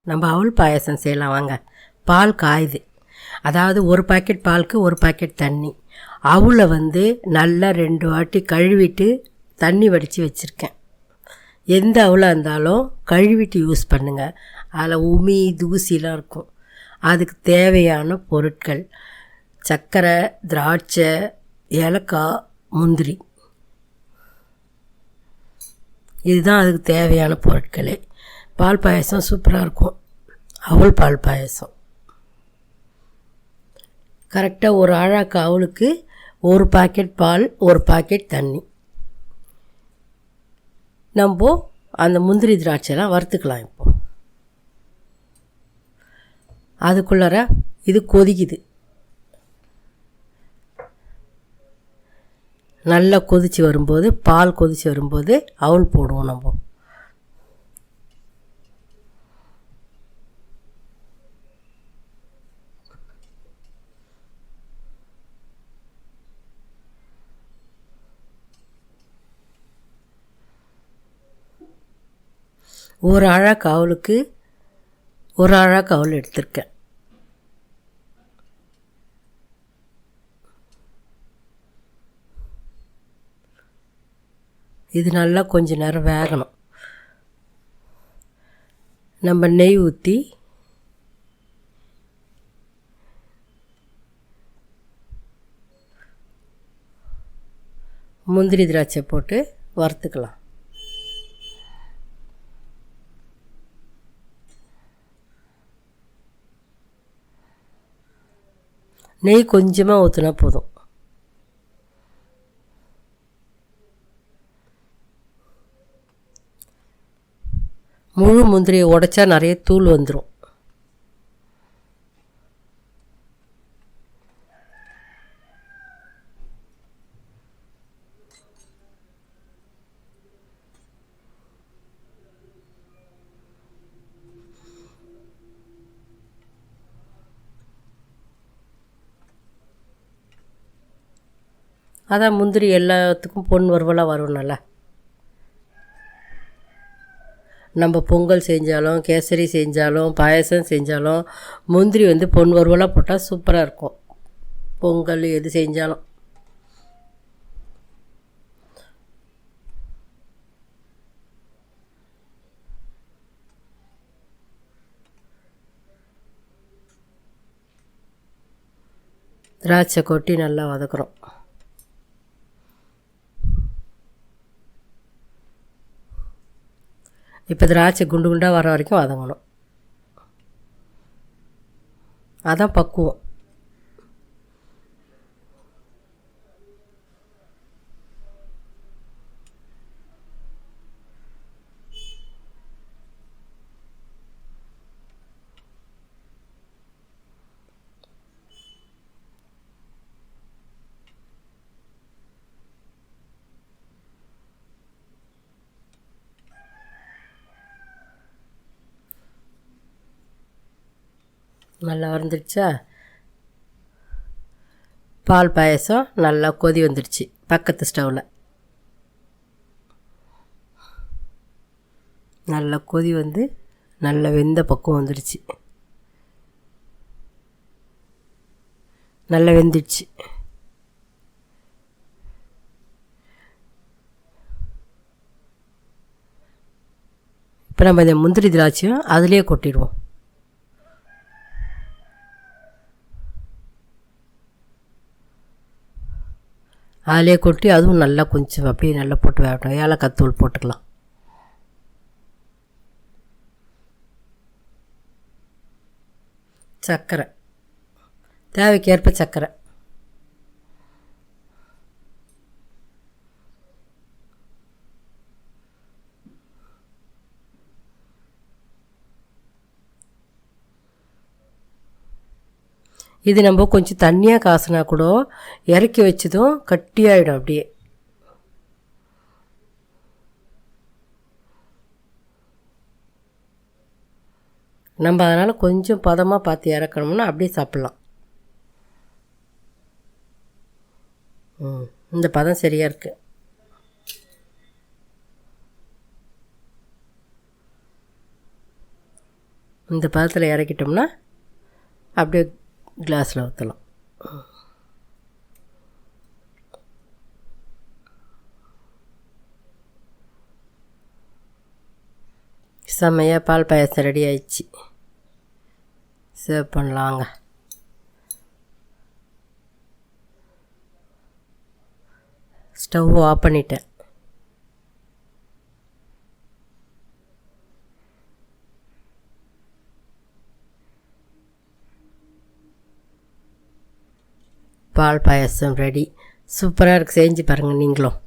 நம்ம அவல் பாயசம் செய்யலாம் வாங்க. பால் காயுது, அதாவது ஒரு பாக்கெட் பாலுக்கு ஒரு பாக்கெட் தண்ணி. அவலை நல்லா 2 வாட்டி கழுவிட்டு தண்ணி வடித்து வச்சுருக்கேன். எந்த அவலாக இருந்தாலும் கழுவிட்டு யூஸ் பண்ணுங்கள். அதில் உமி தூசிலாம் இருக்கும். அதுக்கு தேவையான பொருட்கள் சர்க்கரை, திராட்சை, ஏலக்காய், முந்திரி. இதுதான் அதுக்கு தேவையான பொருட்களே. பால் பாயசம் சூப்பராக இருக்கும். அவல் பால் பாயசம் கரெக்டாக ஒரு அழாக்கு அவளுக்கு ஒரு பாக்கெட் பால், ஒரு பாக்கெட் தண்ணி. நம்ம அந்த முந்திரி திராட்சைலாம் வறுத்துக்கலாம். இப்போது அதுக்குள்ளார இது கொதிக்குது. நல்லா கொதித்து வரும்போது, பால் கொதித்து வரும்போது அவல் போடுவோம். நம்ம ஒரு அழாக்கு அவலுக்கு ஒரு அழாக்கு அவல் எடுத்திருக்கேன். இது நல்லா கொஞ்ச நேரம் வேகணும். நம்ம நெய் ஊற்றி முந்திரி திராட்சை போட்டு வறுத்துக்கலாம். நெய் கொஞ்சமாக ஊற்றினா போதும். முழு முந்திரியை உடைச்சா நிறைய தூள் வந்துடும். அதான் முந்திரி எல்லாத்துக்கும் பொன் வறுவலாக வரும். நல்லா நம்ம பொங்கல் செஞ்சாலும், கேசரி செஞ்சாலும், பாயசம் செஞ்சாலும் முந்திரி பொன் வறுவலாக போட்டால் சூப்பராக இருக்கும். பொங்கல் எது செஞ்சாலும். திராட்சை கொட்டி நல்லா வதக்குறோம். இப்போ திராட்சை குண்டு குண்டாக வர வரைக்கும் வதங்கணும். அதான் பக்குவம். நல்லா வந்துடுச்சா? பால் பாயசம் நல்லா கொதி வந்துடுச்சு. பக்கத்து ஸ்டவ்வில் நல்லா கொதி நல்லா வெந்த பக்கம் வந்துடுச்சு. நல்லா வெந்துடுச்சு. இப்போ நம்ம இந்த முந்திரி திராட்சையும் அதிலே கொட்டிடுவோம். அதிலே கொட்டி அதுவும் நல்லா கொஞ்சம் அப்படியே நல்லா போட்டு வேகட்டும். ஏலக்காய் தூள் போட்டுக்கலாம். சர்க்கரை தேவைக்கேற்ப சர்க்கரை. இது நம்ம கொஞ்சம் தண்ணியாக காசுனா கூட இறக்கி வச்சதும் கட்டியாயிடும் அப்படியே. நம்ம அதனால் கொஞ்சம் பதமாக பார்த்து இறக்கணும்னா அப்படியே சாப்பிட்லாம். இந்த பதம் சரியாக இருக்குது. இந்த பதத்தில் இறக்கிட்டோம்னா அப்படியே கிளாஸில் ஊற்றலாம். செம்மையாக பால் பாயாசம் ரெடி ஆயிடுச்சு. சர்வ் பண்ணலாங்க. ஸ்டவ் ஆஃப் பண்ணிட்டேன். பால் பாயாசம் ரெடி. சூப்பராக இருக்குது. செஞ்சு பாருங்கள் நீங்களும்.